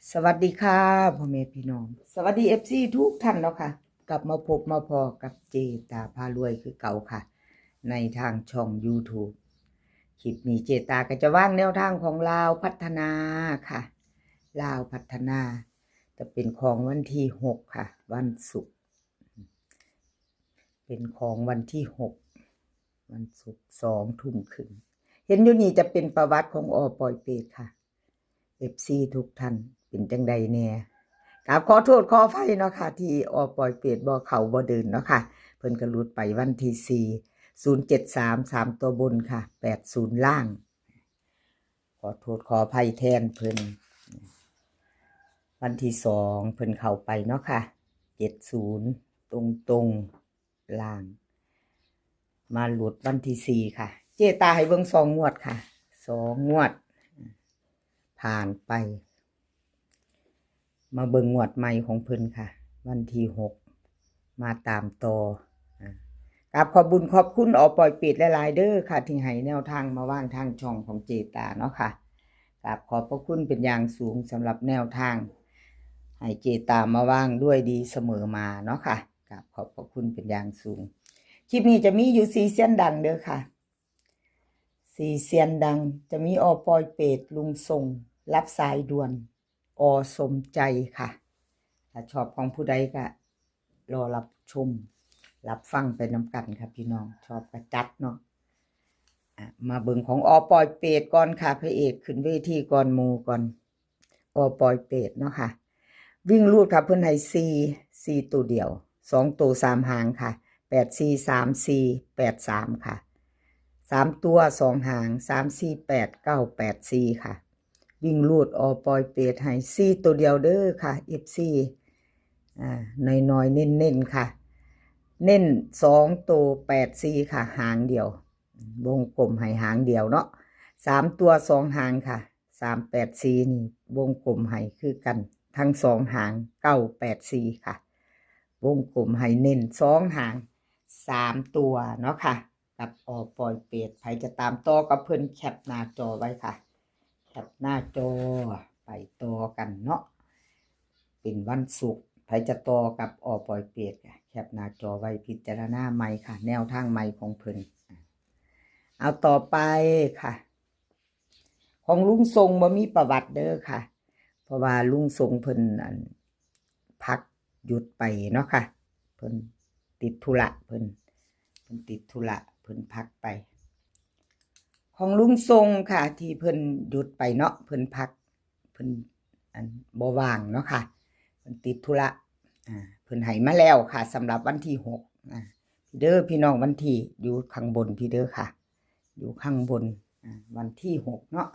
สวัสดีค่ะพ่อแม่พี่น้องสวัสดีFCทุกท่านเนาะค่ะกลับมาพบมาพอกับเจตาพารวยคือเก่าค่ะในทางช่อง YouTube คลิปนี้เจตาก็จะว่างแนวทางของลาวพัฒนาค่ะลาวพัฒนาจะเป็นของวันที่6ค่ะวันศุกร์เป็นของวันที่6วันศุกร์2 ทุ่มครึ่งเห็นอยู่นี่จะเป็นประวัติของปอยเปตค่ะ FC ทุกท่านเป็นจังใดแน่กับขอโทษขออภัยเนาะค่ะที่ปล่อยเปรตบ่เขาบ่เดินเนาะค่ะเพิ่นก็หลุดไปวันที่4 073 3ตัวบนค่ะ80ล่างขอโทษขออภัยแทนเพิ่นวันที่2เพิ่นเข้าไปเนาะค่ะ70ตรงล่างมาหลุดวันที่4ค่ะเจตาให้เบิ่ง2 งวดค่ะ2 งวดผ่านไปมาเบิ่งงวดใหม่ของเพิ่นค่ะวันที่6มาตามต่อกับขอบบุญขอบคุณปล่อยปิดหลายๆเด้อค่ะที่ให้แนวทางมาว่างทางช่องของเจตาเนาะค่ะกับขอบพระคุณเป็นอย่างสูงสำหรับแนวทางให้เจตามาว่างด้วยดีเสมอมาเนาะค่ะกับขอบพระคุณเป็นอย่างสูงคลิปนี้จะมีอยู่4 เสียนดังเด้อค่ะ4 เสียนดังจะมีปล่อยเป็ดลุงทรงรับสายด่วนสมใจค่ะถ้าชอบของผู้ใดก็รอรับชมรับฟังไปน้ำกันค่ะพี่น้องชอบกระจัดเนาะมาเบิ่งของปอยเป็ดก่อนค่ะพระเอกขึ้นเวทีก่อนหมู่ก่อนปอยเป็ดเนาะค่ะวิ่งลูดค่ะเพิ่นให้4ตัวเดียว2ตัว3หางค่ะ843483ค่ะ3ตัว2หาง348984ค่ะวิ่งลูดปอยเป็ดให้4ตัวเดียวเด้อค่ะ FC น้อยๆเน้นๆค่ะเน้น2ตัว84ค่ะหางเดียววงกลมให้หางเดียวเนาะ3ตัว2หางค่ะ384นี่วงกลมให้คือกันทั้ง2หาง984ค่ะวงกลมให้เน้น2หาง3ตัวเนาะค่ะกับปอยเป็ดใครจะตามต่อกับเพิ่นแคปหน้าจอไว้ค่ะแคปหน้าจอไปต่อกันเนาะเป็นวันศุกร์ใครจะต่อกับปอยเป็ดแคปหน้าจอไว้พิจารณาใหม่ค่ะแนวทางใหม่ของเพิ่นเอาต่อไปค่ะของลุงทรงบ่มีประวัติเด้อค่ะเพราะว่าลุงทรงเพิ่นพักหยุดไปเนาะค่ะเพิ่นติดธุระเพิ่นติดธุระเพิ่นพักไปของลุงทรงค่ะที่เพิ่นหยุดไปเนาะเพิ่นพักเพิ่นบ่ว่างเนาะค่ะเพิ่นติดธุระเพิ่นให้มาแล้วค่ะสำหรับวันที่6พี่เด้อพี่น้องวันที่อยู่ข้างบนพี่เด้อค่ะอยู่ข้างบนวันที่6เนาะ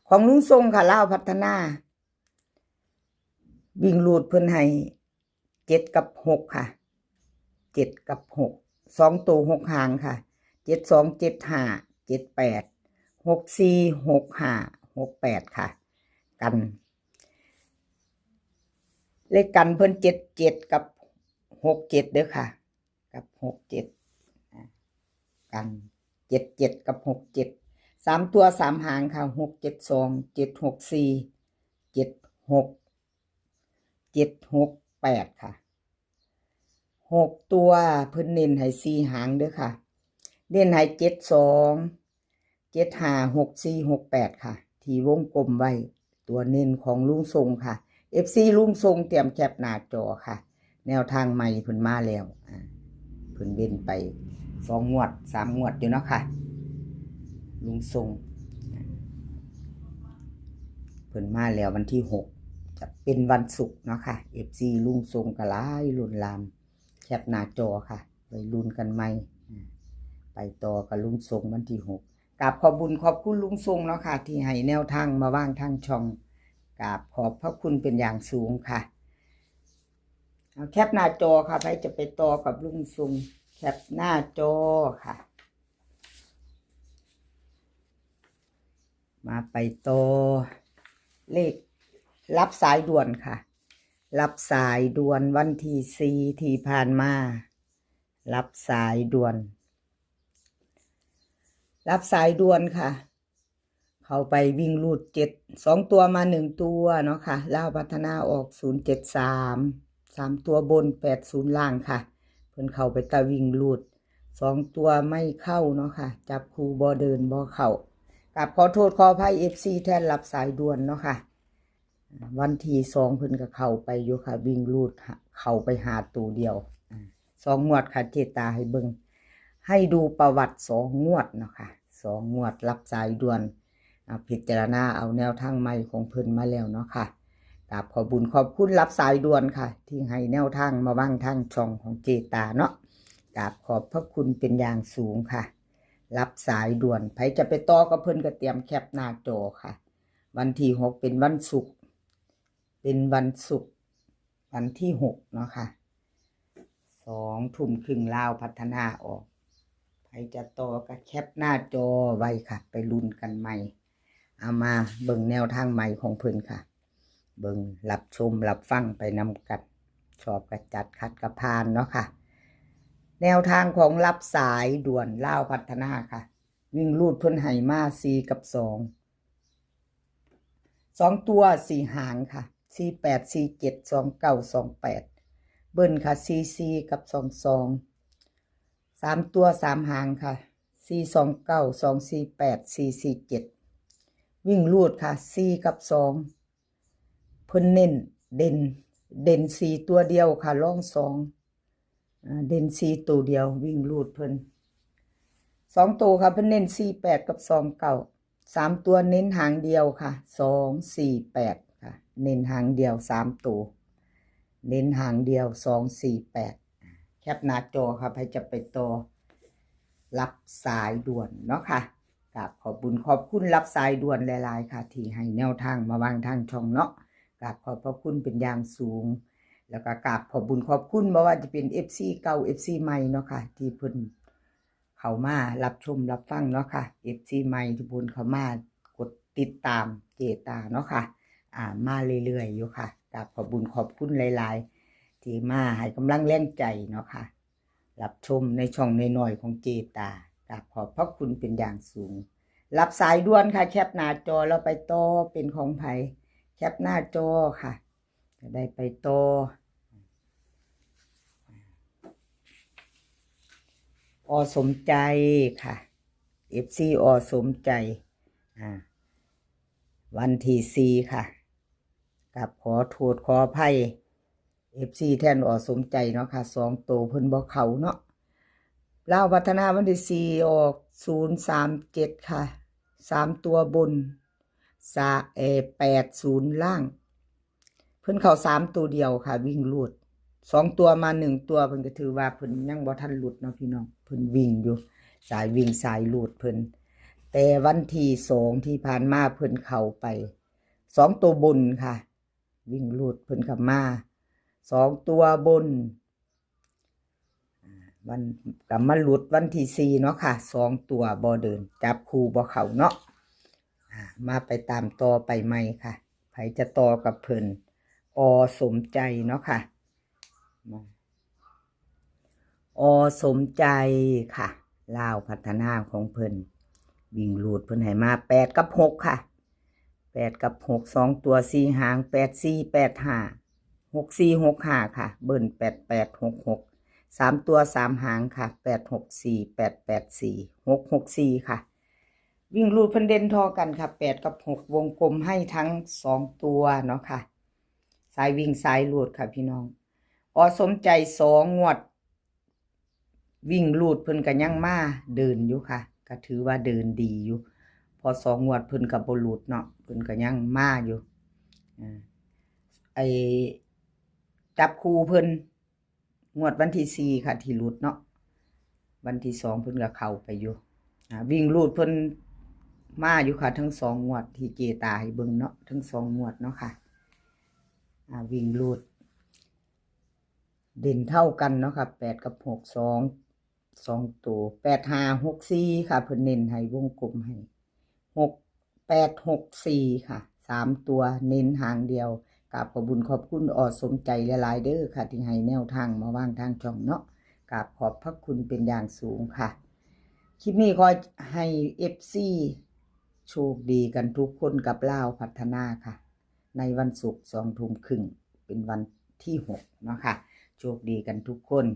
ของลุงทรงค่ะลาวพัฒนาวิ่งลูดเพิ่นให้7กับ6ค่ะ7กับ6 2ตัว6หางค่ะ72 75 78 64 65 68ค่ะกันเลขกันเพิ่น77กับ67เด้อค่ะกับ67กัน77กับ67 3ตัว3หางค่ะ672 764 76 768ค่ะ6ตัวเพิ่นเน้นให้4หางเด้อค่ะเน้นให้72 75 64 68ค่ะที่วงกลมไว้ตัวเน้นของลุงทรงค่ะ FC ลุงทรงเตรียมแคปหน้าจอค่ะแนวทางใหม่เพิ่นมาแล้วเพิ่นเว้นไป2 งวด 3 งวดอยู่เนาะค่ะลุงทรงเพิ่นมาแล้ววันที่6จะเป็นวันศุกร์เนาะค่ะ FC ลุงทรงก็หลายลุ้นลามแคปหน้าจอค่ะไปลุ้นกันใหม่ไปต่อกับลุงทรงวันที่6กราบขอบบุญขอบคุณลุงทรงเนาะค่ะที่ให้แนวทางมาว่างทางช่องกราบขอบพระคุณเป็นอย่างสูงค่ะเอาแคปหน้าจอค่ะใครจะไปต่อกับลุงทรงแคปหน้าจอค่ะมาไปต่อเลขรับสายด่วนค่ะรับสายด่วนวันที่4ที่ผ่านมารับสายด่วนค่ะ เข้าไปวิ่งรูด2 ตัวมา1 ตัวเนาะค่ะลาวพัฒนาออก073 3 ตัวบน80ล่างค่ะเพิ่นเข้าไปตะวิ่งรูด2 ตัวไม่เข้าเนาะค่ะจับคู่บ่เดินบ่เข้ากับขอโทษขออภัย FC แทนรับสายด่วนเนาะค่ะวันที่2เพิ่นก็เข้าไปอยู่ค่ะวิ่งรูดเข้าไปหาตัวเดียว2 งวดค่ะเจตาให้เบิ่งให้ดูประวัติ2 งวดเนาะค่ะ2 งวดรับสายด่วนพิจารณาเอาแนวทางใหม่ของเพิ่นมาแล้วเนาะค่ะกราบขอบุญขอบคุณรับสายด่วนค่ะที่ให้แนวทางมาวางทางช่องของเจตาเนาะกราบขอบพระคุณเป็นอย่างสูงค่ะรับสายด่วนใครจะไปต่อกับเพิ่นก็เตรียมแคปหน้าจอค่ะวันที่6เป็นวันศุกร์วันที่6เนาะค่ะ2 ทุ่มครึ่งลาวพัฒนาออกใครจะต่อก็แคปหน้าจอไว้ค่ะไปลุ้นกันใหม่เอามาเบิ่งแนวทางใหม่ของเพิ่นค่ะเบิ่งรับชมรับฟังไปนำกันชอบกระจัดคัดกระพานเนาะค่ะแนวทางของรับสายด่วนลาวพัฒนาค่ะวิ่งรูดเพิ่นให้มา4 กับ 2 ตัว4 หางค่ะ48 47 29 28เบิ้ลค่ะ44กับ22 3 ตัว3 หางค่ะ429 248 447วิ่งรูดค่ะ4 กับ 2เพิ่นเน้นเด่น4 ตัวเดียวค่ะร่อง2เด่น4 ตัวเดียววิ่งรูดเพิ่น2 ตัวค่ะเพิ่นเน้น48กับ29 3 ตัวเน้นหางเดียวค่ะ248ค่ะเน้นหางเดียว3 ตัวเน้นหางเดียว248แคปหน้าจอค่ะใครจะไปต่อรับสายด่วนเนาะค่ะกราบขอบบุญขอบคุณรับสายด่วนหลายๆค่ะที่ให้แนวทางมาวางทางช่องเนาะกราบขอบพระคุณเป็นอย่างสูงแล้วก็กราบขอบบุญขอบคุณบ่ว่าจะเป็น FC เก่า FC ใหม่เนาะค่ะที่เพิ่นเข้ามารับชมรับฟังเนาะค่ะ FC ใหม่ที่เพิ่นเข้ามากดติดตามเจตาเนาะค่ะมาเรื่อยๆอยู่ค่ะกราบขอบบุญขอบคุณหลายๆที่มาให้กำลังแรงใจเนาะค่ะรับชมในช่องน้อยๆของเจตากราบขอบพระคุณเป็นอย่างสูงรับสายด่วนค่ะแคปหน้าจอเราไปต่อเป็นของไผแคปหน้าจอค่ะจะได้ไปต่อสมใจค่ะ FC สมใจวันที่4ค่ะกับขอโทษขออภัย FC แทนสมใจเนาะค่ะ2 ตัวเพิ่นบ่เข้าเนาะลาวพัฒนาวันที่4ออก037ค่ะ3 ตัวบน80ล่างเพิ่นเข้า3 ตัวเดียวค่ะวิ่งรูด2 ตัวมา1 ตัวเพิ่นก็ถือว่าเพิ่นยังบ่ทันหลุดเนาะพี่น้องเพิ่นวิ่งอยู่สายวิ่งสายรูดเพิ่นแต่วันที่2ที่ผ่านมาเพิ่นเข้าไป2 ตัวบนค่ะวิ่งรูดเพิ่นกลับมา2 ตัวบนวันกลับมาหลุดวันที่4เนาะค่ะ2 ตัวบ่เดินจับคู่บ่เข้าเนาะมาไปตามต่อไปใหม่ค่ะไผจะต่อกับเพิ่นสมใจเนาะค่ะสมใจค่ะลาวพัฒนาของเพิ่นวิ่งรูดเพิ่นให้มา8 กับ 6ค่ะ8 กับ 6 2 ตัว4 หาง84 85 6465ค่ะเบิ้ล88 66 3 ตัว3 หางค่ะ864 884 664ค่ะวิ่งรูดเพิ่นเด่นทอกันค่ะ8 กับ 6วงกลมให้ทั้ง2 ตัวเนาะค่ะสายวิ่งสายรูดค่ะพี่น้องสมใจ2 งวดวิ่งรูดเพิ่นก็ยังมาเดินอยู่ค่ะก็ถือว่าเดินดีอยู่พอ2 งวดเพิ่นก็บ่หลุดเนาะเพิ่นก็ยังมาอยู่จับคู่เพิ่นงวดวันที่4ค่ะที่หลุดเนาะวันที่2เพิ่นก็เข้าไปอยู่วิ่งรูดเพิ่นมาอยู่ค่ะทั้ง2 งวดที่เจตาให้เบิ่งเนาะทั้ง2 งวดเนาะค่ะวิ่งรูดเด่นเท่ากันเนาะค่ะ8 กับ 6 2 ตัว8 5 6 4ค่ะเพิ่นเน้นให้วงกลมให้6 8 6 4ค่ะ3 ตัวเน้นหางเดียวกราบขอบคุญขอบคุณสมใจหลายๆเด้อค่ะที่ให้แนวทางมาวางทางช่องเนาะกราบขอบพระคุณเป็นอย่างสูงค่ะคลิปนี้ขอให้ FC โชคดีกันทุกคนกับลาวพัฒนาค่ะ ในวันศุกร์20:30เป็นวันที่6เนาะค่ะโชคดีกันทุกคน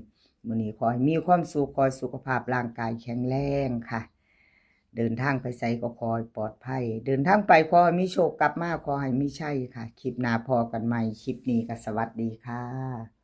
มื้อนี้ขอให้มีความสุขขอให้สุขภาพร่างกายแข็งแรงค่ะ เดินทางไปไสก็ขอให้ปลอดภัย เดินทางไปขอให้มีโชคกลับมาขอให้มีชัยค่ะ คลิปหน้าพอกันใหม่ คลิปนี้ก็สวัสดีค่ะ